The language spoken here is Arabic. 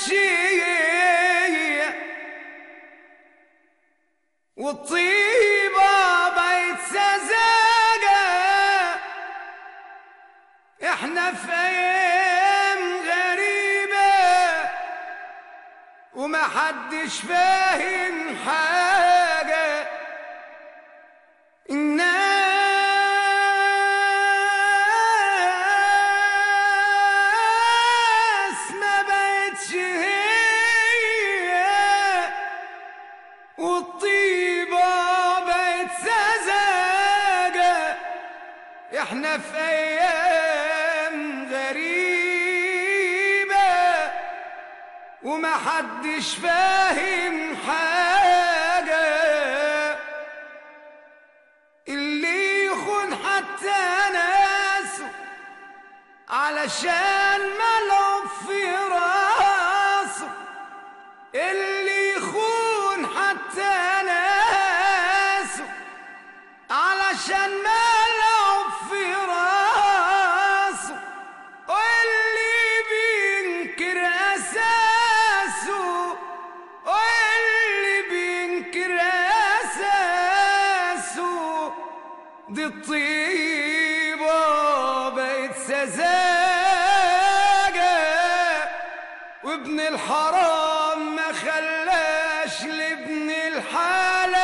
شي والطيبة بيت سذاجة. احنا في ايام غريبة وما حدش فاهم حاجة. الناس ما بقتش هي والطيبة بقت سذاجة. احنا في ايام غريبة وما حدش فاهم حاجة. اللي يخون حتى ناسه علشان ملعوب في راسه. اللي يخون حتى ناسه علشان ملعوب في راسه. واللي بينكر أساسه واللي بينكر أساسه. دي الطيبة بقت سذاجة وابن الحرام ما خلاش لابن الحلال